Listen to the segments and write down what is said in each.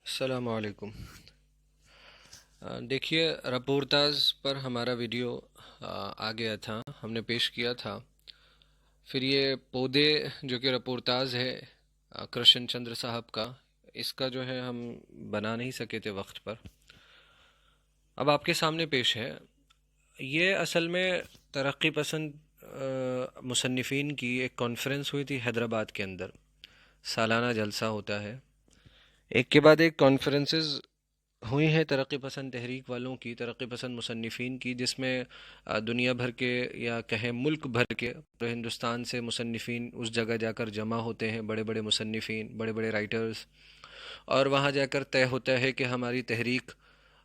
السلام علیکم۔ دیکھیے، رپورتاز پر ہمارا ویڈیو آ گیا تھا، ہم نے پیش کیا تھا۔ پھر یہ پودے جو کہ رپورتاز ہے کرشن چندر صاحب کا، اس کا جو ہے ہم بنا نہیں سکے تھے وقت پر۔ اب آپ کے سامنے پیش ہے۔ یہ اصل میں ترقی پسند مصنفین کی ایک کانفرنس ہوئی تھی حیدرآباد کے اندر، سالانہ جلسہ ہوتا ہے۔ ایک کے بعد ایک کانفرنسز ہوئی ہیں ترقی پسند تحریک والوں کی، ترقی پسند مصنفین کی، جس میں دنیا بھر کے یا کہیں ملک بھر کے، پورے ہندوستان سے مصنفین اس جگہ جا کر جمع ہوتے ہیں، بڑے بڑے مصنفین، بڑے بڑے رائٹرز، اور وہاں جا کر طے ہوتا ہے کہ ہماری تحریک،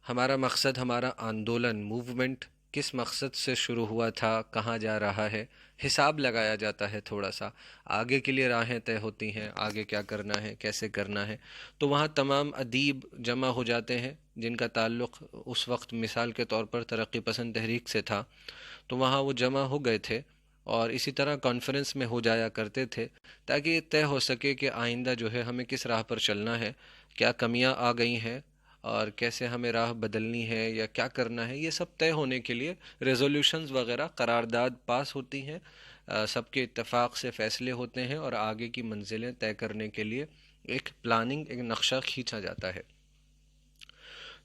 ہمارا مقصد، ہمارا آندولن، موومنٹ کس مقصد سے شروع ہوا تھا، کہاں جا رہا ہے، حساب لگایا جاتا ہے تھوڑا سا، آگے کے لیے راہیں طے ہوتی ہیں، آگے کیا کرنا ہے، کیسے کرنا ہے۔ تو وہاں تمام ادیب جمع ہو جاتے ہیں جن کا تعلق اس وقت مثال کے طور پر ترقی پسند تحریک سے تھا، تو وہاں وہ جمع ہو گئے تھے اور اسی طرح کانفرنس میں ہو جایا کرتے تھے، تاکہ یہ طے ہو سکے کہ آئندہ جو ہے ہمیں کس راہ پر چلنا ہے، کیا کمیاں آ گئی ہیں اور کیسے ہمیں راہ بدلنی ہے یا کیا کرنا ہے۔ یہ سب طے ہونے کے لیے ریزولوشنز وغیرہ، قرارداد پاس ہوتی ہیں، سب کے اتفاق سے فیصلے ہوتے ہیں اور آگے کی منزلیں طے کرنے کے لیے ایک پلاننگ، ایک نقشہ کھینچا جاتا ہے۔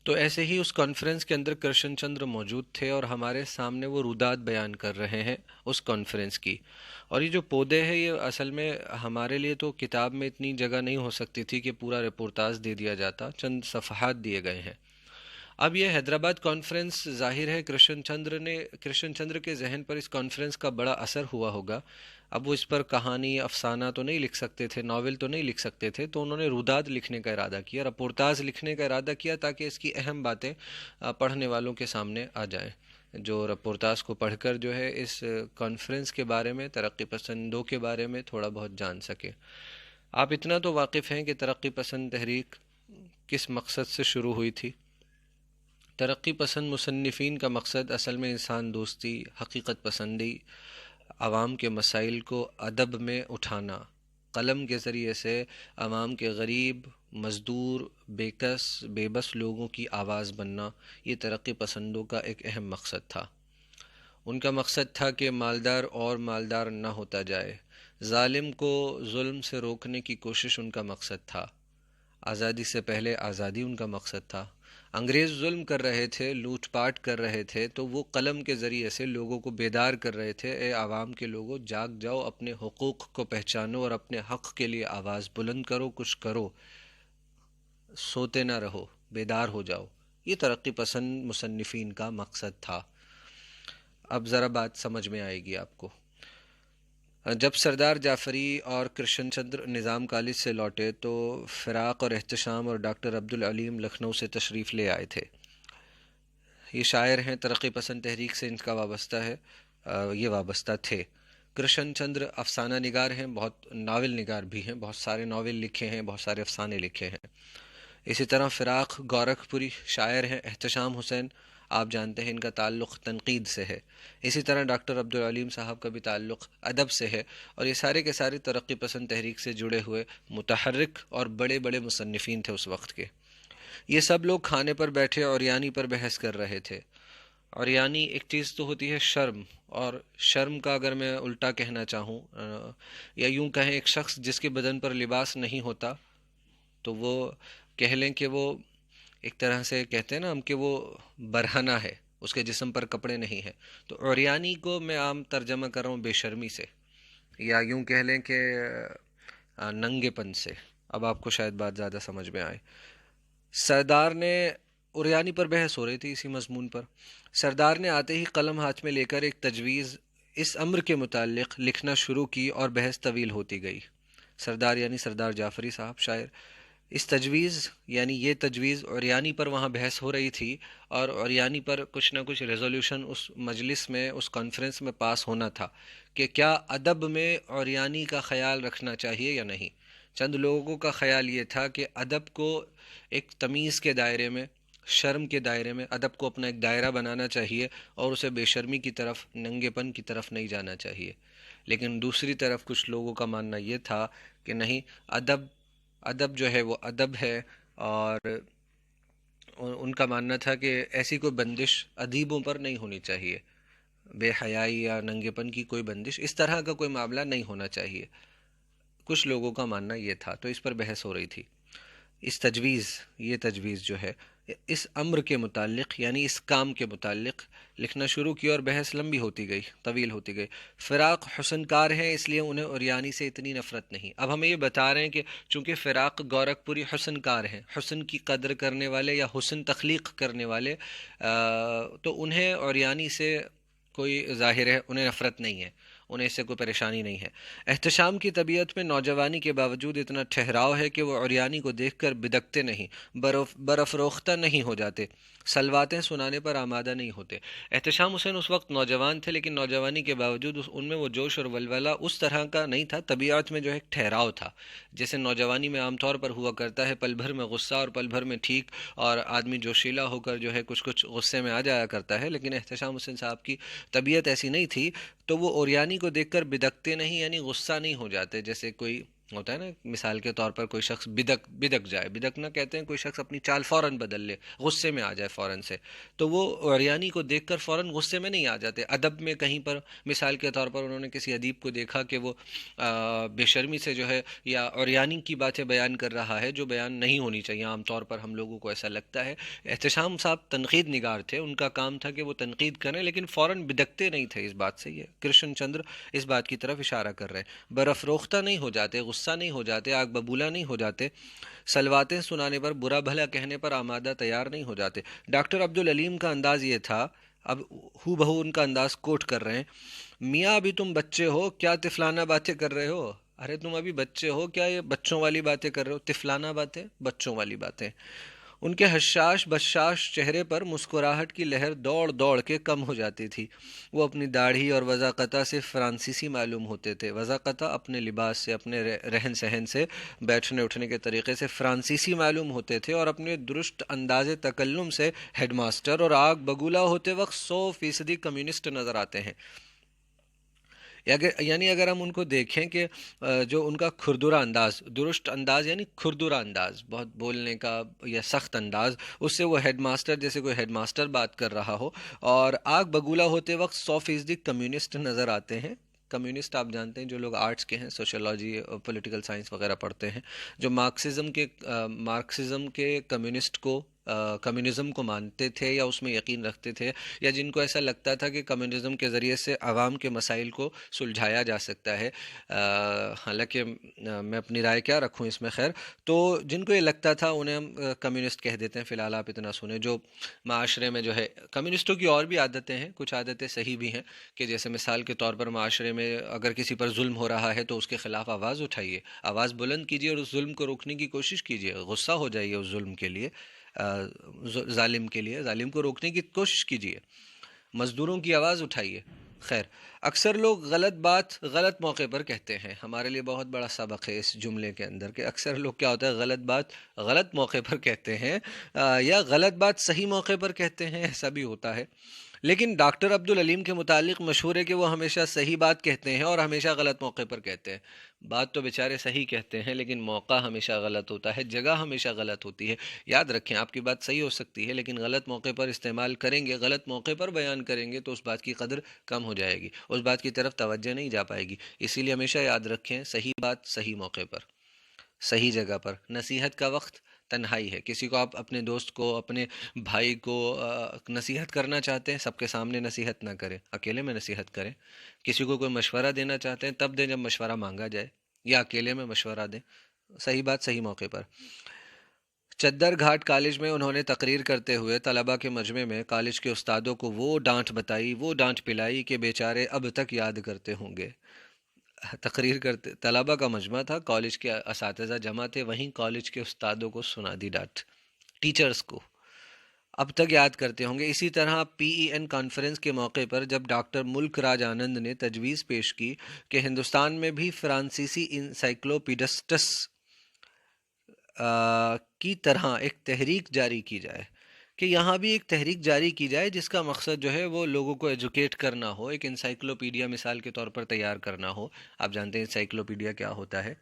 تو ایسے ہی اس کانفرنس کے اندر کرشن چندر موجود تھے اور ہمارے سامنے وہ روداد بیان کر رہے ہیں اس کانفرنس کی۔ اور یہ جو پودے ہیں، یہ اصل میں ہمارے لیے تو کتاب میں اتنی جگہ نہیں ہو سکتی تھی کہ پورا رپورتاج دے دیا جاتا، چند صفحات دیے گئے ہیں۔ اب یہ حیدرآباد کانفرنس، ظاہر ہے کرشن چندر کے ذہن پر اس کانفرنس کا بڑا اثر ہوا ہوگا۔ اب وہ اس پر کہانی، افسانہ تو نہیں لکھ سکتے تھے، ناول تو نہیں لکھ سکتے تھے، تو انہوں نے روداد لکھنے کا ارادہ کیا، رپورتاز لکھنے کا ارادہ کیا، تاکہ اس کی اہم باتیں پڑھنے والوں کے سامنے آ جائیں، جو رپورتاز کو پڑھ کر جو ہے اس کانفرنس کے بارے میں، ترقی پسندوں کے بارے میں تھوڑا بہت جان سکے۔ آپ اتنا تو واقف ہیں کہ ترقی پسند تحریک کس مقصد سے شروع ہوئی تھی۔ ترقی پسند مصنفین کا مقصد اصل میں انسان دوستی، حقیقت پسندی، عوام کے مسائل کو ادب میں اٹھانا، قلم کے ذریعے سے عوام کے غریب، مزدور، بےکس، بے بس لوگوں کی آواز بننا، یہ ترقی پسندوں کا ایک اہم مقصد تھا۔ ان کا مقصد تھا کہ مالدار اور مالدار نہ ہوتا جائے، ظالم کو ظلم سے روکنے کی کوشش ان کا مقصد تھا، آزادی سے پہلے آزادی ان کا مقصد تھا۔ انگریز ظلم کر رہے تھے، لوٹ پاٹ کر رہے تھے، تو وہ قلم کے ذریعے سے لوگوں کو بیدار کر رہے تھے، اے عوام کے لوگوں، جاگ جاؤ، اپنے حقوق کو پہچانو اور اپنے حق کے لیے آواز بلند کرو، کچھ کرو، سوتے نہ رہو، بیدار ہو جاؤ۔ یہ ترقی پسند مصنفین کا مقصد تھا۔ اب ذرا بات سمجھ میں آئے گی آپ کو۔ جب سردار جعفری اور کرشن چندر نظام کالج سے لوٹے تو فراق اور احتشام اور ڈاکٹر عبدالعلیم لکھنؤ سے تشریف لے آئے تھے۔ یہ شاعر ہیں، ترقی پسند تحریک سے ان کا وابستہ ہے، یہ وابستہ تھے۔ کرشن چندر افسانہ نگار ہیں، بہت ناول نگار بھی ہیں، بہت سارے ناول لکھے ہیں، بہت سارے افسانے لکھے ہیں۔ اسی طرح فراق گورکھپوری شاعر ہیں۔ احتشام حسین، آپ جانتے ہیں ان کا تعلق تنقید سے ہے۔ اسی طرح ڈاکٹر عبدالعلیم صاحب کا بھی تعلق ادب سے ہے، اور یہ سارے کے سارے ترقی پسند تحریک سے جڑے ہوئے متحرک اور بڑے بڑے مصنفین تھے اس وقت کے۔ یہ سب لوگ کھانے پر بیٹھے اور یعنی پر بحث کر رہے تھے۔ اور یعنی ایک چیز تو ہوتی ہے شرم، اور شرم کا اگر میں الٹا کہنا چاہوں، یا یوں کہیں ایک شخص جس کے بدن پر لباس نہیں ہوتا، تو وہ کہہ لیں کہ وہ ایک طرح سے کہتے ہیں نا ہم کہ وہ برہنہ ہے، اس کے جسم پر کپڑے نہیں ہیں۔ تو عریانی کو میں عام ترجمہ کر رہا ہوں بے شرمی سے، یا یوں کہہ لیں کہ ننگے پن سے۔ اب آپ کو شاید بات زیادہ سمجھ میں آئے۔ سردار نے، عریانی پر بحث ہو رہی تھی اسی مضمون پر، سردار نے آتے ہی قلم ہاتھ میں لے کر ایک تجویز اس امر کے متعلق لکھنا شروع کی اور بحث طویل ہوتی گئی۔ سردار یعنی سردار جعفری صاحب شاعر، اس تجویز یعنی یہ تجویز عریانی پر وہاں بحث ہو رہی تھی، اور عریانی پر کچھ نہ کچھ ریزولوشن اس مجلس میں، اس کانفرنس میں پاس ہونا تھا کہ کیا ادب میں عریانی کا خیال رکھنا چاہیے یا نہیں۔ چند لوگوں کا خیال یہ تھا کہ ادب کو ایک تمیز کے دائرے میں، شرم کے دائرے میں، ادب کو اپنا ایک دائرہ بنانا چاہیے اور اسے بے شرمی کی طرف، ننگے پن کی طرف نہیں جانا چاہیے۔ لیکن دوسری طرف کچھ لوگوں کا ماننا یہ تھا کہ نہیں، ادب جو ہے وہ ادب ہے، اور ان کا ماننا تھا کہ ایسی کوئی بندش ادیبوں پر نہیں ہونی چاہیے، بے حیائی یا ننگے پن کی کوئی بندش، اس طرح کا کوئی معاملہ نہیں ہونا چاہیے. کچھ لوگوں کا ماننا یہ تھا، تو اس پر بحث ہو رہی تھی. اس تجویز، یہ تجویز جو ہے اس امر کے متعلق یعنی اس کام کے متعلق لکھنا شروع کیا، اور بحث لمبی ہوتی گئی، طویل ہوتی گئی. فراق حسن کار ہیں اس لیے انہیں اوریانی سے اتنی نفرت نہیں. اب ہمیں یہ بتا رہے ہیں کہ چونکہ فراق گورکھپوری حسن کار ہیں، حسن کی قدر کرنے والے یا حسن تخلیق کرنے والے، تو انہیں اوریانی سے کوئی ظاہر ہے انہیں نفرت نہیں ہے، انہیں اس سے کوئی پریشانی نہیں ہے. احتشام کی طبیعت میں نوجوانی کے باوجود اتنا ٹھہراؤ ہے کہ وہ عریانی کو دیکھ کر بدکتے نہیں، برافروختہ نہیں ہو جاتے، سلواتیں سنانے پر آمادہ نہیں ہوتے. احتشام حسین اس وقت نوجوان تھے، لیکن نوجوانی کے باوجود ان میں وہ جوش اور ولولہ اس طرح کا نہیں تھا. طبیعت میں جو ہے ایک ٹھہراؤ تھا، جیسے نوجوانی میں عام طور پر ہوا کرتا ہے، پل بھر میں غصہ اور پل بھر میں ٹھیک، اور آدمی جوشیلا ہو کر جو ہے کچھ غصے میں آ جایا کرتا ہے. لیکن احتشام حسین صاحب کی طبیعت ایسی نہیں تھی، تو وہ اوریانی کو دیکھ کر بدکتے نہیں، یعنی غصہ نہیں ہو جاتے. جیسے کوئی ہوتا ہے نا، مثال کے طور پر کوئی شخص بدک جائے، بدکنا کہتے ہیں کوئی شخص اپنی چال فوراً بدل لے، غصے میں آ جائے فوراً سے، تو وہ اوریانی کو دیکھ کر فوراً غصے میں نہیں آ جاتے. ادب میں کہیں پر مثال کے طور پر انہوں نے کسی ادیب کو دیکھا کہ وہ بے شرمی سے جو ہے یا اوریانی کی باتیں بیان کر رہا ہے جو بیان نہیں ہونی چاہیے، عام طور پر ہم لوگوں کو ایسا لگتا ہے. احتشام صاحب تنقید نگار تھے، ان کا کام تھا کہ وہ تنقید کریں، لیکن فوراً بدکتے نہیں تھے. اس بات سے یہ کرشن چندر اس بات کی طرف اشارہ کر رہے ہیں. برافروختہ نہیں ہو جاتے، غصہ نہیں ہو جاتے، آگ ببولا نہیں ہو جاتے، سلواتیں سنانے پر، برا بھلا کہنے پر آمادہ تیار نہیں ہو جاتے. ڈاکٹر عبدالعلیم کا انداز یہ تھا، اب ہو بہو ان کا انداز کوٹ کر رہے ہیں: میاں ابھی تم بچے ہو، کیا طفلانہ باتیں کر رہے ہو؟ ارے تم ابھی بچے ہو، کیا یہ بچوں والی باتیں کر رہے ہو؟ طفلانہ باتیں، بچوں والی باتیں. ان کے حشاش بشاش چہرے پر مسکراہٹ کی لہر دوڑ دوڑ کے کم ہو جاتی تھی. وہ اپنی داڑھی اور وضاقتہ سے فرانسیسی معلوم ہوتے تھے. وضاقتہ اپنے لباس سے، اپنے رہن سہن سے، بیٹھنے اٹھنے کے طریقے سے فرانسیسی معلوم ہوتے تھے، اور اپنے درست انداز تکلم سے ہیڈ ماسٹر، اور آگ بگولا ہوتے وقت 100% کمیونسٹ نظر آتے ہیں. یعنی اگر ہم ان کو دیکھیں کہ جو ان کا کھردرا انداز، درست انداز یعنی کھردرا انداز، بہت بولنے کا یا سخت انداز، اس سے وہ ہیڈ ماسٹر، جیسے کوئی ہیڈ ماسٹر بات کر رہا ہو، اور آگ بگولا ہوتے وقت 100% کمیونسٹ نظر آتے ہیں. کمیونسٹ آپ جانتے ہیں جو لوگ آرٹس کے ہیں، سوشولوجی پولیٹیکل سائنس وغیرہ پڑھتے ہیں، جو مارکسزم کے کمیونسٹ کو، کمیونزم کو مانتے تھے یا اس میں یقین رکھتے تھے، یا جن کو ایسا لگتا تھا کہ کمیونزم کے ذریعے سے عوام کے مسائل کو سلجھایا جا سکتا ہے. حالانکہ میں اپنی رائے کیا رکھوں اس میں، خیر، تو جن کو یہ لگتا تھا انہیں ہم کمیونسٹ کہہ دیتے ہیں. فی الحال آپ اتنا سنیں، جو معاشرے میں جو ہے کمیونسٹوں کی اور بھی عادتیں ہیں، کچھ عادتیں صحیح بھی ہیں، کہ جیسے مثال کے طور پر معاشرے میں اگر کسی پر ظلم ہو رہا ہے تو اس کے خلاف آواز اٹھائیے، آواز بلند کیجیے، اور اس ظلم کو روکنے کی کوشش کیجیے، غصہ ہو جائیے اس ظلم کے لیے، ظالم کے لیے، ظالم کو روکنے کی کوشش کیجیے، مزدوروں کی آواز اٹھائیے. خیر، اکثر لوگ غلط بات غلط موقع پر کہتے ہیں. ہمارے لیے بہت بڑا سبق ہے اس جملے کے اندر کہ اکثر لوگ کیا ہوتا ہے، غلط بات غلط موقع پر کہتے ہیں، یا غلط بات صحیح موقع پر کہتے ہیں، ایسا بھی ہوتا ہے. لیکن ڈاکٹر عبدالعلیم کے متعلق مشہور ہے کہ وہ ہمیشہ صحیح بات کہتے ہیں اور ہمیشہ غلط موقع پر کہتے ہیں. بات تو بیچارے صحیح کہتے ہیں، لیکن موقع ہمیشہ غلط ہوتا ہے، جگہ ہمیشہ غلط ہوتی ہے. یاد رکھیں، آپ کی بات صحیح ہو سکتی ہے، لیکن غلط موقع پر استعمال کریں گے، غلط موقع پر بیان کریں گے، تو اس بات کی قدر کم ہو جائے گی، اس بات کی طرف توجہ نہیں جا پائے گی. اسی لیے ہمیشہ یاد رکھیں، صحیح بات صحیح موقع پر، صحیح جگہ پر. نصیحت کا وقت تنہائی ہے. کسی کو آپ اپنے دوست کو، اپنے بھائی کو نصیحت کرنا چاہتے ہیں، سب کے سامنے نصیحت نہ کریں، اکیلے میں نصیحت کریں. کسی کو کوئی مشورہ دینا چاہتے ہیں تب دیں جب مشورہ مانگا جائے، یا اکیلے میں مشورہ دیں. صحیح بات صحیح موقع پر. چدر گھاٹ کالج میں انہوں نے تقریر کرتے ہوئے طلباء کے مجمع میں کالج کے استادوں کو وہ ڈانٹ بتائی، وہ ڈانٹ پلائی کہ بیچارے اب تک یاد کرتے ہوں گے. تقریر کرتے، طلباء کا مجمع تھا، کالج کے اساتذہ جمع تھے، وہیں کالج کے استادوں کو سنا دی ڈانٹ، ٹیچرز کو، اب تک یاد کرتے ہوں گے. اسی طرح پی ای این کانفرنس کے موقع پر جب ڈاکٹر ملک راج آنند نے تجویز پیش کی کہ ہندوستان میں بھی فرانسیسی انسائکلوپیڈسٹس کی طرح ایک تحریک جاری کی جائے، کہ یہاں بھی ایک تحریک جاری کی جائے جس کا مقصد جو ہے وہ لوگوں کو ایجوکیٹ کرنا ہو، ایک انسائکلوپیڈیا مثال کے طور پر تیار کرنا ہو. آپ جانتے ہیں انسائکلوپیڈیا کیا ہوتا ہے.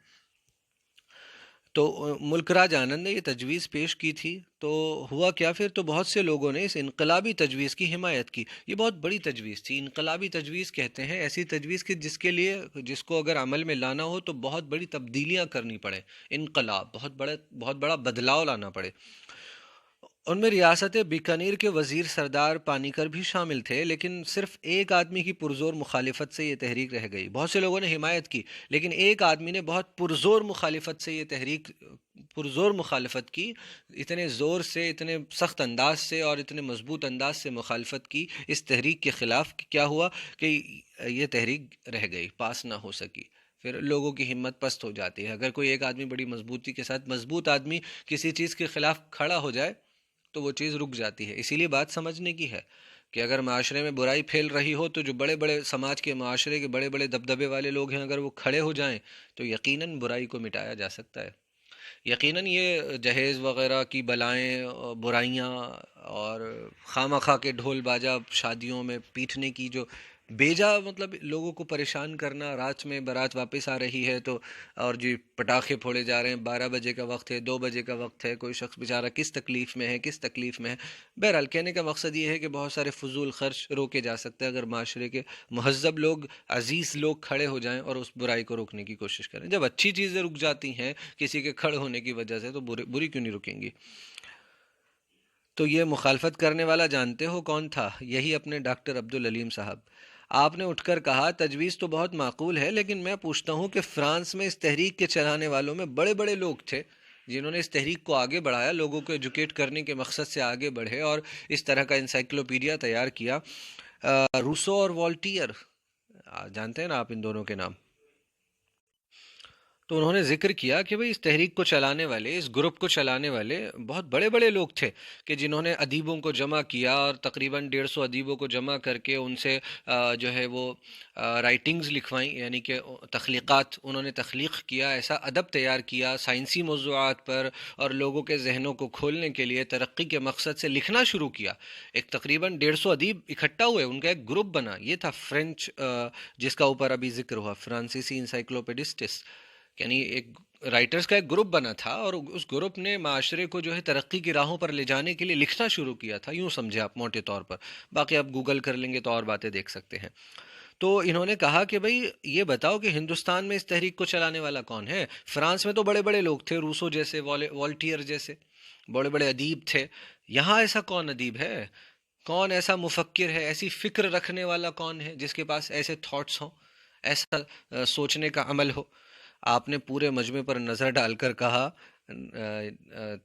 تو ملک راج آنند نے یہ تجویز پیش کی تھی، تو ہوا کیا پھر، تو بہت سے لوگوں نے اس انقلابی تجویز کی حمایت کی۔ یہ بہت بڑی تجویز تھی، انقلابی تجویز کہتے ہیں ایسی تجویز کہ جس کو اگر عمل میں لانا ہو تو بہت بڑی تبدیلیاں کرنی پڑے، انقلاب، بہت بڑا بدلاؤ لانا پڑے۔ ان میں ریاست بیکانیر کے وزیر سردار پانیکر بھی شامل تھے، لیکن صرف ایک آدمی کی پرزور مخالفت سے یہ تحریک رہ گئی۔ بہت سے لوگوں نے حمایت کی، لیکن ایک آدمی نے بہت پرزور مخالفت کی، اتنے زور سے، اتنے سخت انداز سے اور اتنے مضبوط انداز سے مخالفت کی اس تحریک کے خلاف کہ کیا ہوا کہ یہ تحریک رہ گئی، پاس نہ ہو سکی۔ پھر لوگوں کی ہمت پست ہو جاتی ہے۔ اگر کوئی ایک آدمی بڑی مضبوطی کے ساتھ، مضبوط آدمی کسی چیز کے خلاف کھڑا ہو جائے تو وہ چیز رک جاتی ہے۔ اسی لیے بات سمجھنے کی ہے کہ اگر معاشرے میں برائی پھیل رہی ہو تو جو بڑے بڑے سماج کے، معاشرے کے بڑے بڑے دبدبے والے لوگ ہیں، اگر وہ کھڑے ہو جائیں تو یقیناً برائی کو مٹایا جا سکتا ہے۔ یقیناً یہ جہیز وغیرہ کی بلائیں، برائیاں اور خواہ مخواہ کے ڈھول باجا شادیوں میں پیٹنے کی جو بیجا، مطلب لوگوں کو پریشان کرنا، رات میں بارات واپس آ رہی ہے تو اور جی پٹاخے پھوڑے جا رہے ہیں، 12 بجے کا وقت ہے، 2 بجے کا وقت ہے، کوئی شخص بیچارہ کس تکلیف میں ہے۔ بہرحال کہنے کا مقصد یہ ہے کہ بہت سارے فضول خرچ روکے جا سکتے ہیں اگر معاشرے کے مہذب لوگ، عزیز لوگ کھڑے ہو جائیں اور اس برائی کو روکنے کی کوشش کریں۔ جب اچھی چیزیں رک جاتی ہیں کسی کے کھڑے ہونے کی وجہ سے تو بری کیوں نہیں رکیں گی؟ تو یہ مخالفت کرنے والا جانتے ہو کون تھا؟ یہی اپنے ڈاکٹر عبدالعلیم صاحب۔ آپ نے اٹھ کر کہا تجویز تو بہت معقول ہے، لیکن میں پوچھتا ہوں کہ فرانس میں اس تحریک کے چلانے والوں میں بڑے بڑے لوگ تھے جنہوں نے اس تحریک کو آگے بڑھایا، لوگوں کو ایجوکیٹ کرنے کے مقصد سے آگے بڑھے اور اس طرح کا انسائکلوپیڈیا تیار کیا۔ روسو اور والٹیئر، جانتے ہیں نا آپ ان دونوں کے نام؟ تو انہوں نے ذکر کیا کہ بھئی اس تحریک کو چلانے والے، اس گروپ کو چلانے والے بہت بڑے بڑے لوگ تھے کہ جنہوں نے ادیبوں کو جمع کیا اور تقریباً 150 ادیبوں کو جمع کر کے ان سے جو ہے وہ رائٹنگز لکھوائیں، یعنی کہ تخلیقات انہوں نے تخلیق کیا، ایسا ادب تیار کیا سائنسی موضوعات پر، اور لوگوں کے ذہنوں کو کھولنے کے لیے ترقی کے مقصد سے لکھنا شروع کیا۔ ایک تقریباً 150 ادیب اکٹھا ہوئے، ان کا ایک گروپ بنا، یہ تھا فرینچ، جس کا اوپر ابھی ذکر ہوا، فرانسیسی انسائکلوپیڈسٹس، یعنی ایک رائٹرز کا ایک گروپ بنا تھا، اور اس گروپ نے معاشرے کو جو ہے ترقی کی راہوں پر لے جانے کے لیے لکھنا شروع کیا تھا، یوں سمجھے آپ موٹے طور پر، باقی آپ گوگل کر لیں گے تو اور باتیں دیکھ سکتے ہیں۔ تو انہوں نے کہا کہ بھئی یہ بتاؤ کہ ہندوستان میں اس تحریک کو چلانے والا کون ہے؟ فرانس میں تو بڑے بڑے لوگ تھے، روسو جیسے، والٹیئر جیسے بڑے بڑے ادیب تھے، یہاں ایسا کون ادیب ہے؟ کون ایسا مفکر ہے؟ ایسی فکر رکھنے والا کون ہے جس کے پاس ایسے تھاٹس ہوں، ایسا سوچنے کا عمل ہو؟ آپ نے پورے مجمع پر نظر ڈال کر کہا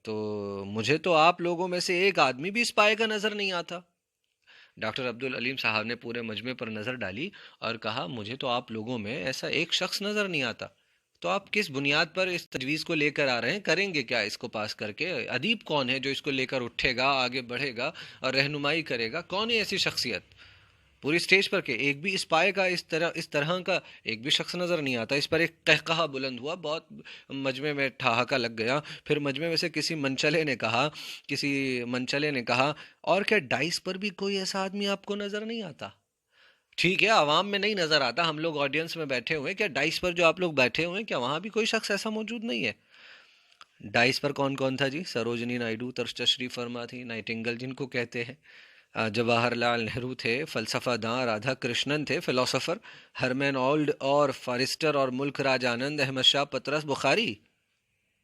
تو مجھے تو آپ لوگوں میں سے ایک آدمی بھی اس پائے کا نظر نہیں آتا۔ ڈاکٹر عبدالعلیم صاحب نے پورے مجمع پر نظر ڈالی اور کہا مجھے تو آپ لوگوں میں ایسا ایک شخص نظر نہیں آتا، تو آپ کس بنیاد پر اس تجویز کو لے کر آ رہے ہیں؟ کریں گے کیا اس کو پاس کر کے؟ ادیب کون ہے جو اس کو لے کر اٹھے گا، آگے بڑھے گا اور رہنمائی کرے گا؟ کون ہے ایسی شخصیت پوری سٹیج پر کہ ایک بھی اس پائے کا، اس طرح کا ایک بھی شخص نظر نہیں آتا؟ اس پر ایک قہقہہ بلند ہوا، بہت مجمع میں ٹھہاکا لگ گیا۔ پھر مجمع میں سے کسی منچلے نے کہا اور کیا ڈائس پر بھی کوئی ایسا آدمی آپ کو نظر نہیں آتا؟ ٹھیک ہے، عوام میں نہیں نظر آتا، ہم لوگ آڈینس میں بیٹھے ہوئے، کیا ڈائس پر جو آپ لوگ بیٹھے ہوئے کیا وہاں بھی کوئی شخص ایسا موجود نہیں ہے؟ ڈائس پر کون کون تھا جی؟ سروجنی نائیڈو تشریف فرما تھی، نائٹنگل جن کو کہتے ہیں، جواہر لال نہرو تھے، فلسفہ داں رادھا کرشنن تھے، فلاسفر ہرمین اولڈ اور فارسٹر، اور ملک راج آنند، احمد شاہ پطرس بخاری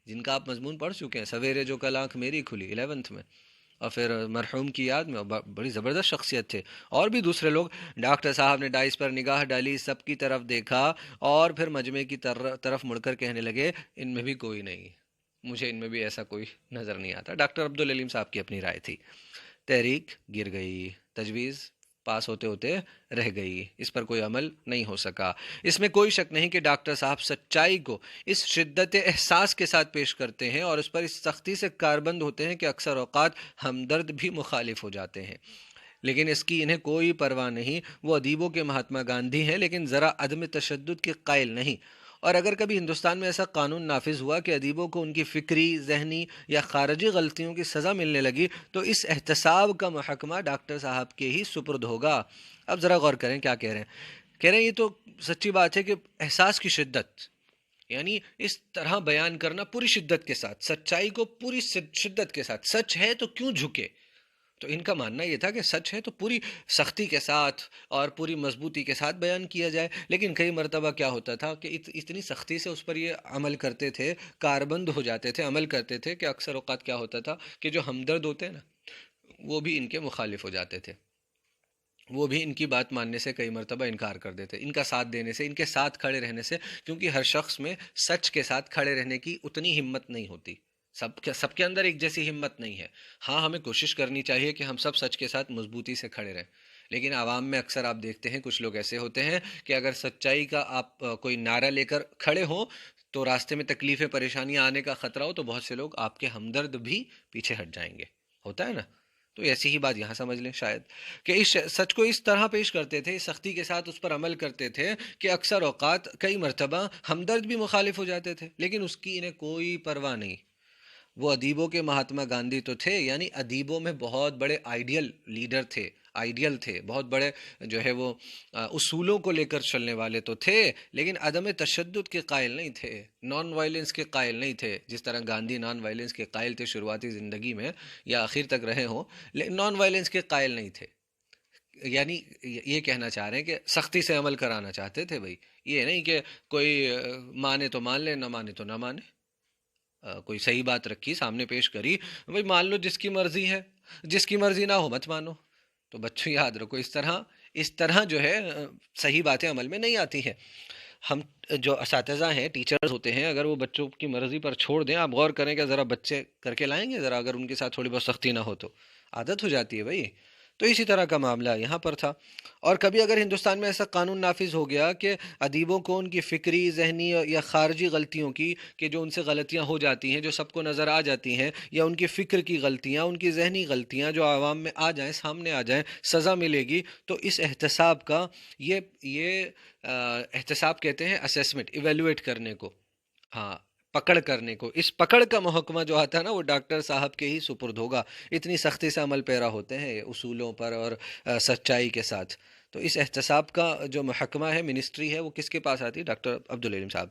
جن کا آپ مضمون پڑھ چکے ہیں، سویرے جو کل آنکھ میری کھلی 11th میں، اور پھر مرحوم کی یاد میں، بڑی زبردست شخصیت تھے، اور بھی دوسرے لوگ۔ ڈاکٹر صاحب نے ڈائس پر نگاہ ڈالی، سب کی طرف دیکھا اور پھر مجمع کی طرف مڑ کر کہنے لگے ان میں بھی کوئی نہیں، مجھے ان میں بھی ایسا کوئی نظر نہیں آتا۔ ڈاکٹر عبدالعلیم صاحب کی اپنی رائے تھی۔ تحریک گر گئی، تجویز پاس ہوتے ہوتے رہ گئی، اس پر کوئی عمل نہیں ہو سکا۔ اس میں کوئی شک نہیں کہ ڈاکٹر صاحب سچائی کو اس شدت احساس کے ساتھ پیش کرتے ہیں اور اس پر اس سختی سے کاربند ہوتے ہیں کہ اکثر اوقات ہمدرد بھی مخالف ہو جاتے ہیں، لیکن اس کی انہیں کوئی پرواہ نہیں۔ وہ ادیبوں کے مہاتما گاندھی ہیں، لیکن ذرا عدم تشدد کے قائل نہیں۔ اور اگر کبھی ہندوستان میں ایسا قانون نافذ ہوا کہ ادیبوں کو ان کی فکری، ذہنی یا خارجی غلطیوں کی سزا ملنے لگی تو اس احتساب کا محکمہ ڈاکٹر صاحب کے ہی سپرد ہوگا۔ اب ذرا غور کریں کیا کہہ رہے ہیں۔ کہہ رہے ہیں یہ تو سچی بات ہے کہ احساس کی شدت، یعنی اس طرح بیان کرنا پوری شدت کے ساتھ، سچائی کو پوری شدت کے ساتھ، سچ ہے تو کیوں جھکے. تو ان کا ماننا یہ تھا کہ سچ ہے تو پوری سختی کے ساتھ اور پوری مضبوطی کے ساتھ بیان کیا جائے. لیکن کئی مرتبہ کیا ہوتا تھا کہ اتنی سختی سے اس پر یہ عمل کرتے تھے، کاربند ہو جاتے تھے، عمل کرتے تھے، کہ اکثر اوقات کیا ہوتا تھا کہ جو ہمدرد ہوتے ہیں نا، وہ بھی ان کے مخالف ہو جاتے تھے. وہ بھی ان کی بات ماننے سے کئی مرتبہ انکار کر دیتے، ان کا ساتھ دینے سے، ان کے ساتھ کھڑے رہنے سے، کیونکہ ہر شخص میں سچ کے ساتھ کھڑے رہنے کی اتنی ہمت نہیں ہوتی. سب کے اندر ایک جیسی ہمت نہیں ہے. ہاں، ہمیں کوشش کرنی چاہیے کہ ہم سب سچ کے ساتھ مضبوطی سے کھڑے رہیں. لیکن عوام میں اکثر آپ دیکھتے ہیں کچھ لوگ ایسے ہوتے ہیں کہ اگر سچائی کا آپ کوئی نعرہ لے کر کھڑے ہوں تو راستے میں تکلیفیں پریشانیاں آنے کا خطرہ ہو تو بہت سے لوگ آپ کے ہمدرد بھی پیچھے ہٹ جائیں گے. ہوتا ہے نا. تو ایسی ہی بات یہاں سمجھ لیں شاید، کہ اس سچ کو اس طرح پیش کرتے تھے، اس سختی کے ساتھ اس پر عمل کرتے تھے کہ اکثر اوقات کئی مرتبہ ہمدرد بھی مخالف ہو جاتے تھے، لیکن اس کی انہیں کوئی پرواہ نہیں. وہ ادیبوں کے مہاتما گاندھی تو تھے، یعنی ادیبوں میں بہت بڑے آئیڈیل لیڈر تھے، آئیڈیل تھے، بہت بڑے جو ہے وہ اصولوں کو لے کر چلنے والے تو تھے، لیکن عدم تشدد کے قائل نہیں تھے، نان وائلنس کے قائل نہیں تھے. جس طرح گاندھی نان وائلنس کے قائل تھے شروعاتی زندگی میں یا آخر تک رہے ہوں، لیکن نان وائلنس کے قائل نہیں تھے. یعنی یہ کہنا چاہ رہے ہیں کہ سختی سے عمل کرانا چاہتے تھے بھائی. یہ نہیں کہ کوئی مانے تو مان لے، نہ مانے تو نہ مانے. کوئی صحیح بات رکھی سامنے پیش کری، بھائی مان لو جس کی مرضی ہے، جس کی مرضی نہ ہو مت مانو. تو بچوں یاد رکھو، اس طرح جو ہے صحیح باتیں عمل میں نہیں آتی ہیں. ہم جو اساتذہ ہیں، ٹیچرز ہوتے ہیں، اگر وہ بچوں کی مرضی پر چھوڑ دیں، آپ غور کریں کہ ذرا بچے کر کے لائیں گے ذرا، اگر ان کے ساتھ تھوڑی بہت سختی نہ ہو تو عادت ہو جاتی ہے بھائی. تو اسی طرح کا معاملہ یہاں پر تھا. اور کبھی اگر ہندوستان میں ایسا قانون نافذ ہو گیا کہ ادیبوں کو ان کی فکری، ذہنی یا خارجی غلطیوں کی، کہ جو ان سے غلطیاں ہو جاتی ہیں، جو سب کو نظر آ جاتی ہیں، یا ان کی فکر کی غلطیاں، ان کی ذہنی غلطیاں جو عوام میں آ جائیں، سامنے آ جائیں، سزا ملے گی. تو اس احتساب کا یہ احتساب کہتے ہیں اسیسمنٹ، ایویلویٹ کرنے کو. ہاں، پکڑ کرنے کو. اس پکڑ کا محکمہ جو آتا ہے نا، وہ ڈاکٹر صاحب کے ہی سپرد ہوگا. اتنی سختی سے عمل پیرا ہوتے ہیں اصولوں پر اور سچائی کے ساتھ. تو اس احتساب کا جو محکمہ ہے، منسٹری ہے، وہ کس کے پاس آتی ہے؟ ڈاکٹر عبدالعلیم صاحب.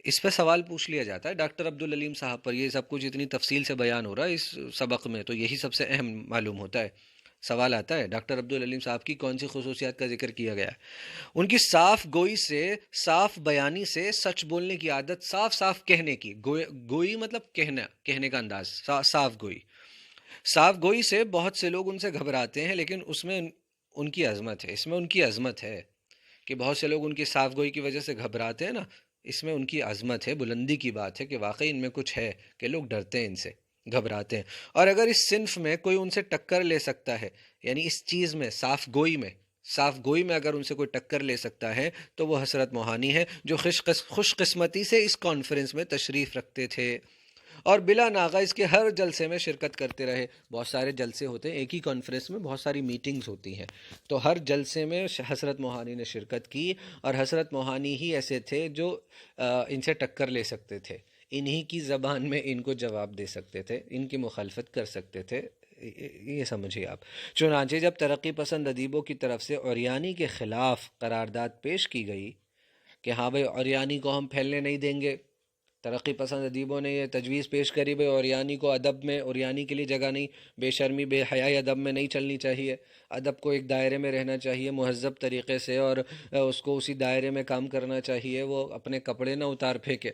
اس پہ سوال پوچھ لیا جاتا ہے ڈاکٹر عبدالعلیم صاحب پر. یہ سب کچھ اتنی تفصیل سے بیان ہو رہا ہے اس سبق میں، تو یہی سب سے اہم معلوم ہوتا ہے. سوال آتا ہے ڈاکٹر عبدالعلیم صاحب کی کون سی خصوصیات کا ذکر کیا گیا ہے؟ ان کی صاف گوئی سے، صاف بیانی سے، سچ بولنے کی عادت، صاف صاف کہنے کی. گوئی مطلب کہنے کا انداز، صاف گوئی. صاف گوئی سے بہت سے لوگ ان سے گھبراتے ہیں، لیکن اس میں ان کی عظمت ہے، اس میں ان کی عظمت ہے کہ بہت سے لوگ ان کی صاف گوئی کی وجہ سے گھبراتے ہیں نا. اس میں ان کی عظمت ہے، بلندی کی بات ہے کہ واقعی ان میں کچھ ہے کہ لوگ ڈرتے ہیں ان سے، گھبراتے ہیں. اور اگر اس صنف میں کوئی ان سے ٹکر لے سکتا ہے، یعنی اس چیز میں، صاف گوئی میں اگر ان سے کوئی ٹکر لے سکتا ہے تو وہ حضرت موہانی ہے، جو خوش قسمتی سے اس کانفرنس میں تشریف رکھتے تھے اور بلا ناغہ اس کے ہر جلسے میں شرکت کرتے رہے. بہت سارے جلسے ہوتے ہیں ایک ہی کانفرنس میں، بہت ساری میٹنگز ہوتی ہیں، تو ہر جلسے میں حضرت موہانی نے شرکت کی. اور حضرت موہانی ہی ایسے تھے جو ان سے ٹکر لے سکتے تھے، انہی کی زبان میں ان کو جواب دے سکتے تھے، ان کی مخالفت کر سکتے تھے. یہ سمجھیے آپ. چنانچہ جب ترقی پسند ادیبوں کی طرف سے اوریانی کے خلاف قرارداد پیش کی گئی کہ ہاں بھائی اوریانی کو ہم پھیلنے نہیں دیں گے، ترقی پسند ادیبوں نے یہ تجویز پیش کری بھائی اوریانی کو ادب میں، اوریانی کے لیے جگہ نہیں، بے شرمی بے حیائی ادب میں نہیں چلنی چاہیے، ادب کو ایک دائرے میں رہنا چاہیے مہذب طریقے سے، اور اس کو اسی دائرے میں کام کرنا چاہیے، وہ اپنے کپڑے نہ اتار پھینکے.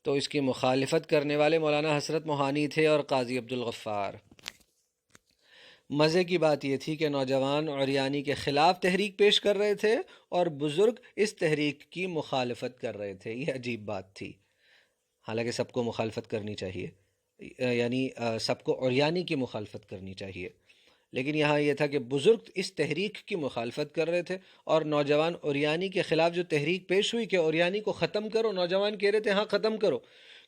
تو اس کی مخالفت کرنے والے مولانا حضرت موہانی تھے اور قاضی عبدالغفار. مزے کی بات یہ تھی کہ نوجوان اوریانی کے خلاف تحریک پیش کر رہے تھے اور بزرگ اس تحریک کی مخالفت کر رہے تھے. یہ عجیب بات تھی. حالانکہ سب کو مخالفت کرنی چاہیے، یعنی سب کو اوریانی کی مخالفت کرنی چاہیے، لیکن یہاں یہ تھا کہ بزرگ اس تحریک کی مخالفت کر رہے تھے اور نوجوان اوریانی کے خلاف جو تحریک پیش ہوئی کہ اوریانی کو ختم کرو، نوجوان کہہ رہے تھے ہاں ختم کرو،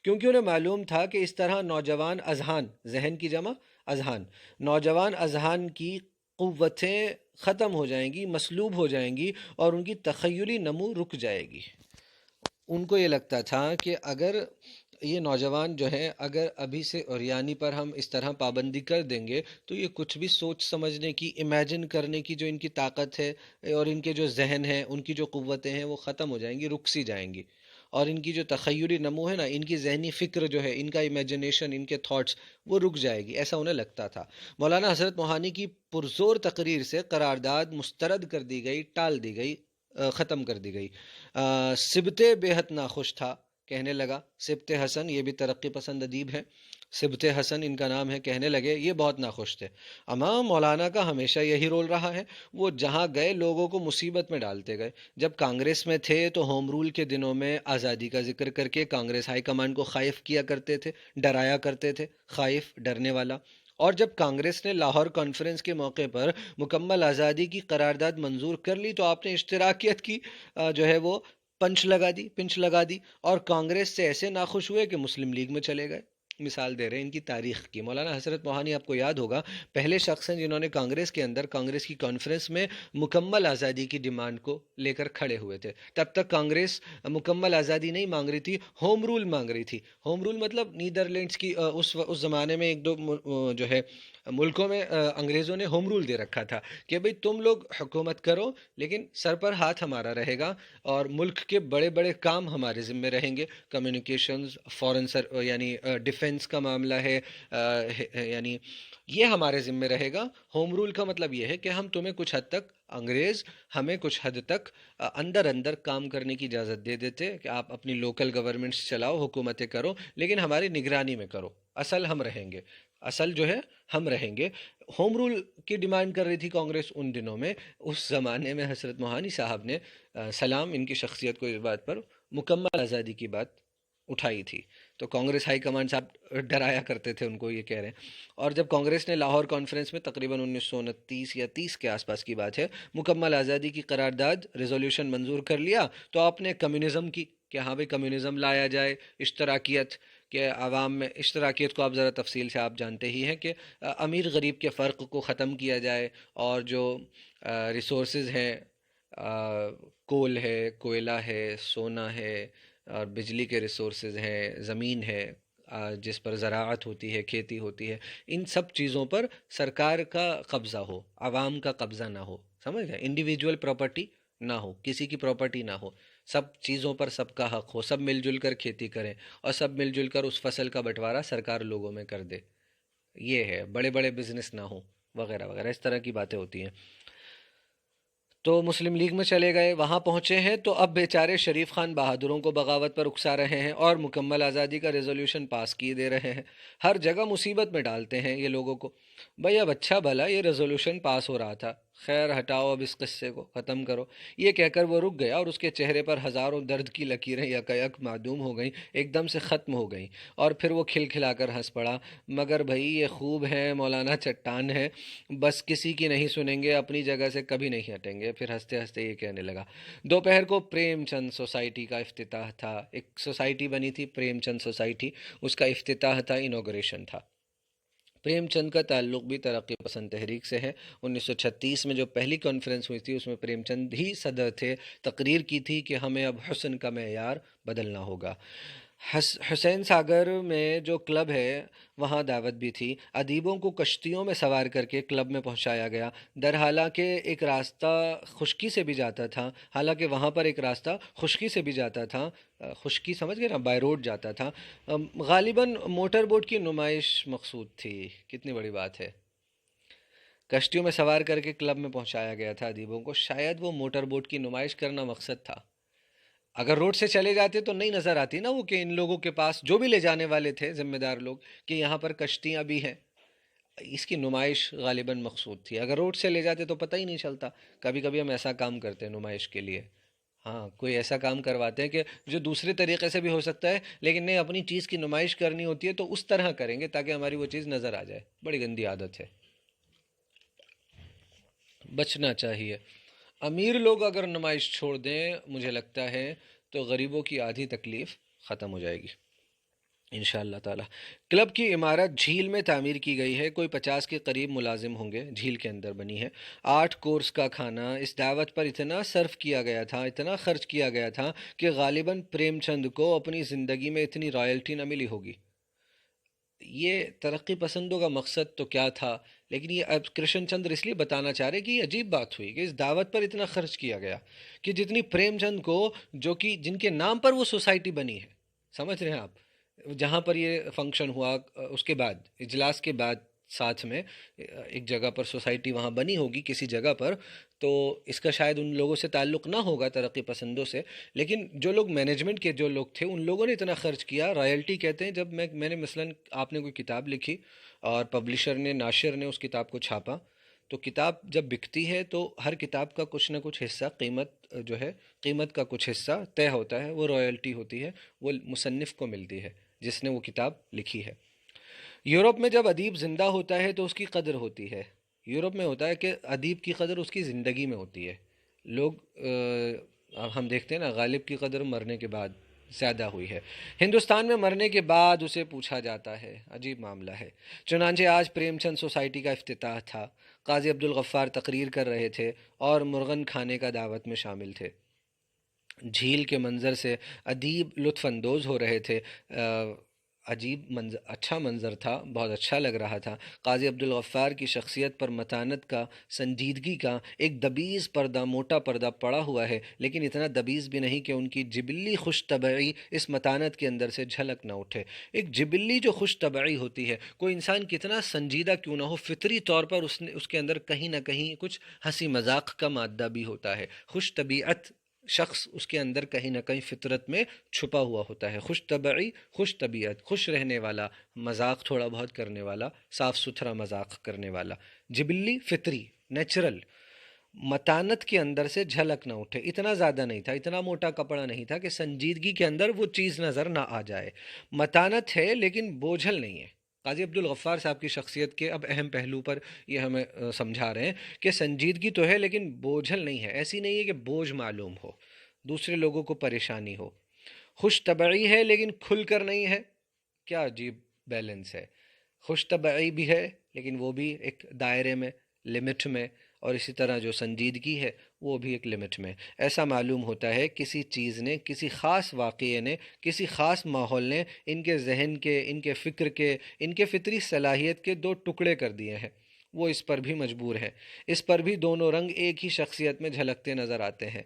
کیونکہ انہیں معلوم تھا کہ اس طرح نوجوان اذہان، ذہن کی جمع اذہان، نوجوان اذہان کی قوتیں ختم ہو جائیں گی، مسلوب ہو جائیں گی اور ان کی تخیلی نمو رک جائے گی. ان کو یہ لگتا تھا کہ اگر یہ نوجوان جو ہیں، اگر ابھی سے اوریانی پر ہم اس طرح پابندی کر دیں گے تو یہ کچھ بھی سوچ سمجھنے کی، امیجن کرنے کی جو ان کی طاقت ہے اور ان کے جو ذہن ہیں، ان کی جو قوتیں ہیں، وہ ختم ہو جائیں گی، رک سی جائیں گی. اور ان کی جو تخیلی نمو ہے نا، ان کی ذہنی فکر جو ہے، ان کا امیجنیشن، ان کے تھاٹس، وہ رک جائے گی، ایسا انہیں لگتا تھا۔ مولانا حضرت موہانی کی پرزور تقریر سے قرارداد مسترد کر دی گئی، ٹال دی گئی، ختم کر دی گئی۔ سبت بے حد ناخوش تھا، کہنے لگا، سبت حسن، یہ بھی ترقی پسند ادیب ہے، سبت حسن ان کا نام ہے، کہنے لگے یہ بہت ناخوش تھے۔ امام مولانا کا ہمیشہ یہی رول رہا ہے، وہ جہاں گئے لوگوں کو مصیبت میں ڈالتے گئے۔ جب کانگریس میں تھے تو ہوم رول کے دنوں میں آزادی کا ذکر کر کے کانگریس ہائی کمان کو خائف کیا کرتے تھے، ڈرایا کرتے تھے، خائف، ڈرنے والا۔ اور جب کانگریس نے لاہور کانفرنس کے موقع پر مکمل آزادی کی قرارداد منظور کر لی تو آپ نے اشتراکیت کی جو ہے وہ پنچ لگا دی، اور کانگریس سے ایسے ناخوش ہوئے کہ مسلم لیگ میں چلے گئے۔ مثال دے رہے ہیں ان کی تاریخ کی۔ مولانا حضرت موہانی، آپ کو یاد ہوگا، پہلے شخص ہیں جنہوں نے کانگریس کے اندر کانگریس کی کانفرنس میں مکمل آزادی کی ڈیمانڈ کو لے کر کھڑے ہوئے تھے۔ تب تک کانگریس مکمل آزادی نہیں مانگ رہی تھی، ہوم رول مانگ رہی تھی۔ ہوم رول مطلب نیدرلینڈس کی اس زمانے میں ایک دو جو ہے ملکوں میں انگریزوں نے ہوم رول دے رکھا تھا کہ بھئی تم لوگ حکومت کرو لیکن سر پر ہاتھ ہمارا رہے گا، اور ملک کے بڑے بڑے کام ہمارے ذمے رہیں گے، کمیونیکیشنز، فورن یعنی ڈیفنس کا معاملہ ہے، یعنی یہ ہمارے ذمے رہے گا۔ ہوم رول کا مطلب یہ ہے کہ ہم تمہیں کچھ حد تک، انگریز ہمیں کچھ حد تک اندر کام کرنے کی اجازت دے دیتے کہ آپ اپنی لوکل گورنمنٹس چلاؤ، حکومتیں کرو، لیکن ہماری نگرانی میں کرو، اصل ہم رہیں گے، اصل جو ہے ہم رہیں گے۔ ہوم رول کی ڈیمانڈ کر رہی تھی کانگریس ان دنوں میں۔ اس زمانے میں حضرت موہانی صاحب نے سلام ان کی شخصیت کو اس بات پر مکمل آزادی کی بات اٹھائی تھی، تو کانگریس ہائی کمان صاحب ڈرایا کرتے تھے ان کو، یہ کہہ رہے ہیں۔ اور جب کانگریس نے لاہور کانفرنس میں تقریباً 1929 یا 30 کے آس پاس کی بات ہے، مکمل آزادی کی قرارداد ریزولوشن منظور کر لیا، تو آپ نے کمیونزم کی کہ ہاں بھائی کمیونزم لایا جائے، اشتراکیت کہ عوام میں، اشتراکیت کو آپ ذرا تفصیل سے آپ جانتے ہی ہیں کہ امیر غریب کے فرق کو ختم کیا جائے، اور جو ریسورسز ہیں، کول ہے، کوئلہ ہے، سونا ہے، اور بجلی کے ریسورسز ہیں، زمین ہے جس پر زراعت ہوتی ہے، کھیتی ہوتی ہے، ان سب چیزوں پر سرکار کا قبضہ ہو، عوام کا قبضہ نہ ہو، سمجھ گئے؟ انڈیویجول پراپرٹی نہ ہو، کسی کی پراپرٹی نہ ہو، سب چیزوں پر سب کا حق ہو، سب مل جل کر کھیتی کریں، اور سب مل جل کر اس فصل کا بٹوارا سرکار لوگوں میں کر دے۔ یہ ہے، بڑے بڑے بزنس نہ ہوں، وغیرہ وغیرہ، اس طرح کی باتیں ہوتی ہیں۔ تو مسلم لیگ میں چلے گئے، وہاں پہنچے ہیں تو اب بیچارے شریف خان بہادروں کو بغاوت پر اکسا رہے ہیں اور مکمل آزادی کا ریزولوشن پاس کیے دے رہے ہیں، ہر جگہ مصیبت میں ڈالتے ہیں یہ لوگوں کو۔ بھئی اب اچھا بھلا یہ ریزولوشن پاس ہو رہا تھا، خیر ہٹاؤ اب اس قصے کو ختم کرو، یہ کہہ کر وہ رک گیا، اور اس کے چہرے پر ہزاروں درد کی لکیریں یکایک معدوم ہو گئیں، ایک دم سے ختم ہو گئیں، اور پھر وہ کھل کھلا کر ہنس پڑا، مگر بھائی یہ خوب ہے، مولانا چٹان ہے، بس کسی کی نہیں سنیں گے، اپنی جگہ سے کبھی نہیں ہٹیں گے۔ پھر ہنستے ہنستے یہ کہنے لگا۔ دوپہر کو پریم چند سوسائٹی کا افتتاح تھا، ایک سوسائٹی بنی تھی پریم چند سوسائٹی، اس کا افتتاح تھا، انوگریشن تھا۔ پریم چند کا تعلق بھی ترقی پسند تحریک سے ہے۔ 1936 میں جو پہلی کانفرنس ہوئی تھی اس میں پریم چند ہی صدر تھے، تقریر کی تھی کہ ہمیں اب حسن کا معیار بدلنا ہوگا۔ حسین ساگر میں جو کلب ہے وہاں دعوت بھی تھی، ادیبوں کو کشتیوں میں سوار کر کے کلب میں پہنچایا گیا، در حالانکہ ایک راستہ خشکی سے بھی جاتا تھا، حالانکہ وہاں پر ایک راستہ خشکی سے بھی جاتا تھا، خشکی سمجھ گئے نا، بائی روڈ جاتا تھا، غالباً موٹر بوٹ کی نمائش مقصود تھی۔ کتنی بڑی بات ہے، کشتیوں میں سوار کر کے کلب میں پہنچایا گیا تھا ادیبوں کو، شاید وہ موٹر بوٹ کی نمائش کرنا مقصد تھا۔ اگر روڈ سے چلے جاتے تو نہیں نظر آتی نا وہ، کہ ان لوگوں کے پاس جو بھی لے جانے والے تھے ذمہ دار لوگ، کہ یہاں پر کشتیاں بھی ہیں، اس کی نمائش غالباً مقصود تھی۔ اگر روڈ سے لے جاتے تو پتہ ہی نہیں چلتا۔ کبھی کبھی ہم ایسا کام کرتے ہیں نمائش کے لیے، ہاں کوئی ایسا کام کرواتے ہیں کہ جو دوسرے طریقے سے بھی ہو سکتا ہے، لیکن نہیں، اپنی چیز کی نمائش کرنی ہوتی ہے تو اس طرح کریں گے تاکہ ہماری وہ چیز نظر آ جائے۔ بڑی گندی عادت ہے، بچنا چاہیے۔ امیر لوگ اگر نمائش چھوڑ دیں مجھے لگتا ہے تو غریبوں کی آدھی تکلیف ختم ہو جائے گی انشاءاللہ تعالی۔ کلب کی عمارت جھیل میں تعمیر کی گئی ہے، کوئی 50 کے قریب ملازم ہوں گے، جھیل کے اندر بنی ہے، 8 کورس کا کھانا، اس دعوت پر اتنا صرف کیا گیا تھا، اتنا خرچ کیا گیا تھا کہ غالباً پریم چند کو اپنی زندگی میں اتنی رائلٹی نہ ملی ہوگی، یہ ترقی پسندوں کا مقصد تو کیا تھا، لیکن یہ اب کرشن چندر اس لیے بتانا چاہ رہے کہ یہ عجیب بات ہوئی کہ اس دعوت پر اتنا خرچ کیا گیا کہ جتنی پریم چند کو، جو کہ جن کے نام پر وہ سوسائٹی بنی ہے، سمجھ رہے ہیں آپ، جہاں پر یہ فنکشن ہوا، اس کے بعد اجلاس کے بعد ساتھ میں ایک جگہ پر سوسائٹی وہاں بنی ہوگی کسی جگہ پر، تو اس کا شاید ان لوگوں سے تعلق نہ ہوگا ترقی پسندوں سے، لیکن جو لوگ مینجمنٹ کے جو لوگ تھے ان لوگوں نے اتنا خرچ کیا. رائلٹی کہتے ہیں، جب میں نے مثلاً آپ نے کوئی کتاب لکھی اور پبلشر نے، ناشر نے اس کتاب کو چھاپا، تو کتاب جب بکتی ہے تو ہر کتاب کا کچھ نہ کچھ حصہ، قیمت جو ہے، قیمت کا کچھ حصہ طے ہوتا ہے، وہ رائلٹی ہوتی ہے، وہ مصنف کو ملتی ہے جس نے وہ کتاب لکھی ہے. یورپ میں جب ادیب زندہ ہوتا ہے تو اس کی قدر ہوتی ہے. یورپ میں ہوتا ہے کہ ادیب کی قدر اس کی زندگی میں ہوتی ہے. لوگ اب ہم دیکھتے ہیں نا، غالب کی قدر مرنے کے بعد زیادہ ہوئی ہے. ہندوستان میں مرنے کے بعد اسے پوچھا جاتا ہے، عجیب معاملہ ہے. چنانچہ آج پریم چند سوسائٹی کا افتتاح تھا. قاضی عبدالغفار تقریر کر رہے تھے اور مرغن کھانے کا دعوت میں شامل تھے. جھیل کے منظر سے ادیب لطف اندوز ہو رہے تھے. عجیب منظر، اچھا منظر تھا، بہت اچھا لگ رہا تھا. قاضی عبدالغفار کی شخصیت پر متانت کا، سنجیدگی کا ایک دبیز پردہ، موٹا پردہ پڑا ہوا ہے، لیکن اتنا دبیز بھی نہیں کہ ان کی جبلی خوش طبعی اس متانت کے اندر سے جھلک نہ اٹھے. ایک جبلی جو خوش طبعی ہوتی ہے، کوئی انسان کتنا سنجیدہ کیوں نہ ہو، فطری طور پر اس کے اندر کہیں نہ کہیں کچھ ہنسی مذاق کا مادہ بھی ہوتا ہے. خوش طبیعت شخص اس کے اندر کہیں نہ کہیں فطرت میں چھپا ہوا ہوتا ہے. خوش طبعی، خوش طبیعت، خوش رہنے والا، مذاق تھوڑا بہت کرنے والا، صاف ستھرا مذاق کرنے والا، جبلی، فطری، نیچرل. متانت کے اندر سے جھلک نہ اٹھے، اتنا زیادہ نہیں تھا، اتنا موٹا کپڑا نہیں تھا کہ سنجیدگی کے اندر وہ چیز نظر نہ آ جائے. متانت ہے لیکن بوجھل نہیں ہے. قاضی عبدالغفار صاحب کی شخصیت کے اب اہم پہلو پر یہ ہمیں سمجھا رہے ہیں کہ سنجیدگی تو ہے لیکن بوجھل نہیں ہے. ایسی نہیں ہے کہ بوجھ معلوم ہو، دوسرے لوگوں کو پریشانی ہو. خوش طبعی ہے لیکن کھل کر نہیں ہے. کیا عجیب بیلنس ہے. خوش طبعی بھی ہے لیکن وہ بھی ایک دائرے میں، لمٹ میں، اور اسی طرح جو سنجیدگی ہے وہ بھی ایک لمٹ میں. ایسا معلوم ہوتا ہے کسی چیز نے، کسی خاص واقعے نے، کسی خاص ماحول نے ان کے ذہن کے، ان کے فکر کے، ان کے فطری صلاحیت کے دو ٹکڑے کر دیے ہیں. وہ اس پر بھی مجبور ہیں. اس پر بھی دونوں رنگ ایک ہی شخصیت میں جھلکتے نظر آتے ہیں.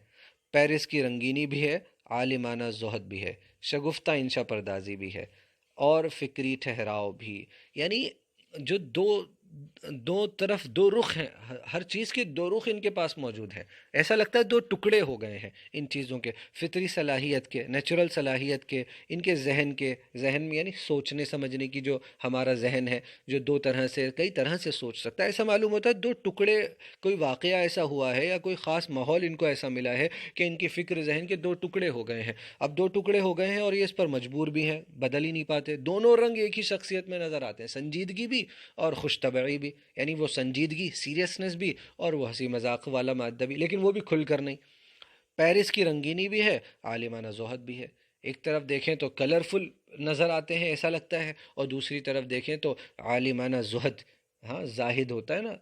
پیرس کی رنگینی بھی ہے، عالمانہ زہد بھی ہے، شگفتہ انشا پردازی بھی ہے، اور فکری ٹھہراؤ بھی. یعنی جو دو طرف دو رخ ہیں، ہر چیز کے دو رخ ان کے پاس موجود ہیں. ایسا لگتا ہے دو ٹکڑے ہو گئے ہیں ان چیزوں کے، فطری صلاحیت کے، نیچرل صلاحیت کے، ان کے ذہن میں یعنی سوچنے سمجھنے کی جو ہمارا ذہن ہے، جو دو طرح سے، کئی طرح سے سوچ سکتا ہے. ایسا معلوم ہوتا ہے دو ٹکڑے، کوئی واقعہ ایسا ہوا ہے یا کوئی خاص ماحول ان کو ایسا ملا ہے کہ ان کی فکر ذہن کے دو ٹکڑے ہو گئے ہیں. اب دو ٹکڑے ہو گئے ہیں اور یہ اس پر مجبور بھی ہیں، بدل ہی نہیں پاتے. دونوں رنگ ایک ہی شخصیت میں نظر آتے ہیں، سنجیدگی بھی اور خوش طبعی بھی. یعنی وہ سنجیدگی، سیریسنس بھی، اور وہ ہنسی مذاق والا مادہ بھی، لیکن وہ بھی کھل کر نہیں. پیرس کی رنگینی بھی ہے، عالمانہ زہد بھی ہے. ایک طرف دیکھیں تو کلرفل نظر آتے ہیں ایسا لگتا ہے، اور دوسری طرف دیکھیں تو عالمانہ زہد. ہاں، زاہد ہوتا ہے نا،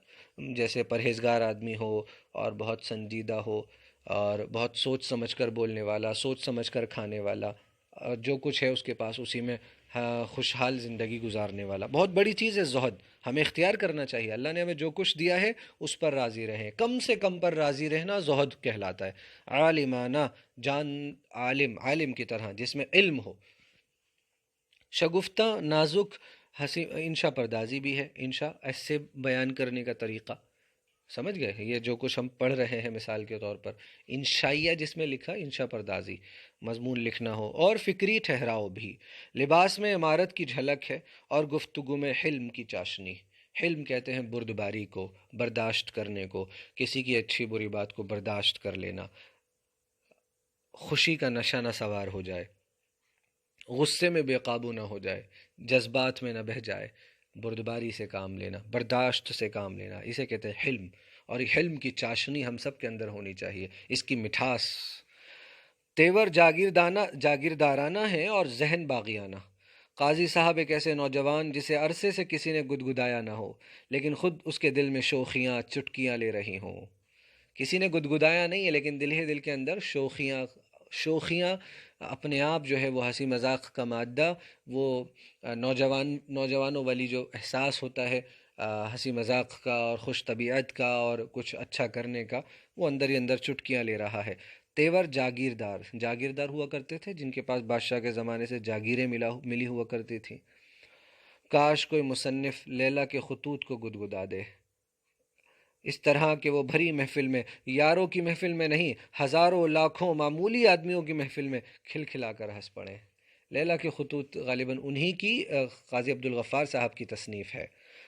جیسے پرہیزگار آدمی ہو اور بہت سنجیدہ ہو اور بہت سوچ سمجھ کر بولنے والا، سوچ سمجھ کر کھانے والا، اور جو کچھ ہے اس کے پاس اسی میں خوشحال زندگی گزارنے والا. بہت بڑی چیز ہے زہد، ہمیں اختیار کرنا چاہیے. اللہ نے ہمیں جو کچھ دیا ہے اس پر راضی رہیں، کم سے کم پر راضی رہنا زہد کہلاتا ہے. عالمانہ، جان، عالم کی طرح جس میں علم ہو. شگفتہ، نازک، ہنسی، انشا پردازی بھی ہے. انشا ایسے بیان کرنے کا طریقہ، سمجھ گئے؟ یہ جو کچھ ہم پڑھ رہے ہیں مثال کے طور پر، انشائیہ جس میں لکھا، انشا پردازی، مضمون لکھنا ہو. اور فکری ٹھہراؤ بھی. لباس میں عمارت کی جھلک ہے اور گفتگو میں حلم کی چاشنی. حلم کہتے ہیں بردباری کو، برداشت کرنے کو، کسی کی اچھی بری بات کو برداشت کر لینا، خوشی کا نشہ نہ سوار ہو جائے، غصے میں بے قابو نہ ہو جائے، جذبات میں نہ بہہ جائے، بردباری سے کام لینا، برداشت سے کام لینا، اسے کہتے ہیں حلم. اور یہ حلم کی چاشنی ہم سب کے اندر ہونی چاہیے، اس کی مٹھاس. تیور جاگیردارانہ ہے اور ذہن باغیانہ. قاضی صاحب ایک ایسے نوجوان جسے عرصے سے کسی نے گدگدایا نہ ہو، لیکن خود اس کے دل میں شوخیاں چٹکیاں لے رہی ہوں. کسی نے گدگدایا نہیں ہے لیکن دل ہی دل کے اندر شوخیاں شوخیاں اپنے آپ جو ہے وہ ہنسی مذاق کا مادہ، وہ نوجوانوں والی جو احساس ہوتا ہے ہنسی مذاق کا اور خوش طبیعت کا اور کچھ اچھا کرنے کا، وہ اندر ہی اندر چٹکیاں لے رہا ہے۔ تیور جاگیردار ہوا کرتے تھے، جن کے پاس بادشاہ کے زمانے سے جاگیریں ملی ہوا کرتی تھیں۔ کاش کوئی مصنف لیلا کے خطوط کو گدگدا دے، اس طرح کہ وہ بھری محفل میں، یاروں کی محفل میں نہیں، ہزاروں لاکھوں معمولی آدمیوں کی محفل میں کھلکھلا کر ہنس پڑے۔ لیلا کے خطوط غالباً انہی کی قاضی عبدالغفار صاحب کی تصنیف ہے۔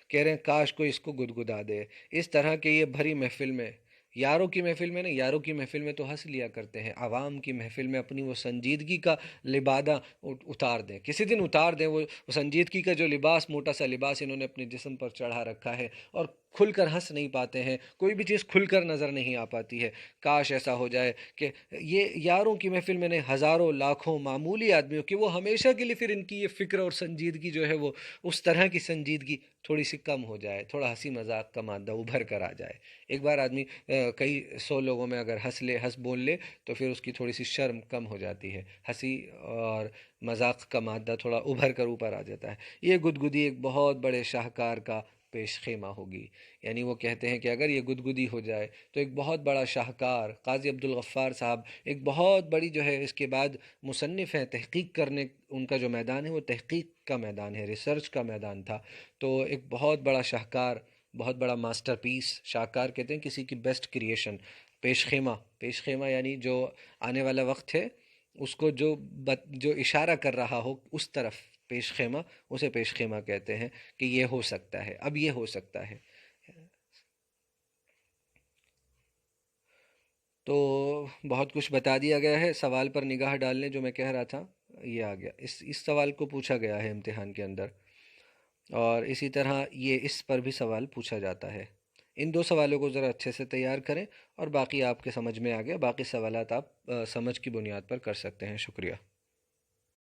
کہہ رہے ہیں کاش کوئی اس کو گدگدا دے، اس طرح کہ یہ بھری محفل میں، یاروں کی محفل میں نہیں، یاروں کی محفل میں تو ہنس لیا کرتے ہیں، عوام کی محفل میں اپنی وہ سنجیدگی کا لبادہ اتار دیں، کسی دن اتار دیں وہ سنجیدگی کا جو لباس، موٹا سا لباس انہوں نے اپنے جسم پر چڑھا رکھا ہے، اور کھل کر ہنس نہیں پاتے ہیں، کوئی بھی چیز کھل کر نظر نہیں آ پاتی ہے۔ کاش ایسا ہو جائے کہ یہ یاروں کی محفل میں نہیں، ہزاروں لاکھوں معمولی آدمیوں کی، وہ ہمیشہ کے لیے پھر ان کی یہ فکر اور سنجیدگی جو ہے وہ اس طرح کی سنجیدگی تھوڑی سی کم ہو جائے، تھوڑا ہنسی مذاق کا مادہ ابھر کر آ جائے۔ ایک بار آدمی کئی سو لوگوں میں اگر ہنس بول لے تو پھر اس کی تھوڑی سی شرم کم ہو جاتی ہے، ہنسی اور مذاق کا مادہ تھوڑا ابھر کر اوپر آ جاتا ہے۔ یہ گدگدی ایک بہت بڑے شاہکار کا پیش خیمہ ہوگی، یعنی وہ کہتے ہیں کہ اگر یہ گدگدی ہو جائے تو ایک بہت بڑا شاہکار قاضی عبدالغفار صاحب ایک بہت بڑی جو ہے، اس کے بعد مصنف ہیں، تحقیق کرنے ان کا جو میدان ہے وہ تحقیق کا میدان ہے، ریسرچ کا میدان تھا، تو ایک بہت بڑا شاہکار، بہت بڑا ماسٹر پیس، شاہکار کہتے ہیں کسی کی بیسٹ کریشن، پیش خیمہ یعنی جو آنے والا وقت ہے اس کو جو اشارہ کر رہا ہو اس طرف، پیش خیمہ، اسے پیش خیمہ کہتے ہیں کہ یہ ہو سکتا ہے، اب یہ ہو سکتا ہے۔ تو بہت کچھ بتا دیا گیا ہے، سوال پر نگاہ ڈالنے جو میں کہہ رہا تھا یہ آ گیا، اس سوال کو پوچھا گیا ہے امتحان کے اندر، اور اسی طرح یہ اس پر بھی سوال پوچھا جاتا ہے۔ ان دو سوالوں کو ذرا اچھے سے تیار کریں، اور باقی آپ کے سمجھ میں آ گیا، باقی سوالات آپ سمجھ کی بنیاد پر کر سکتے ہیں۔ شکریہ۔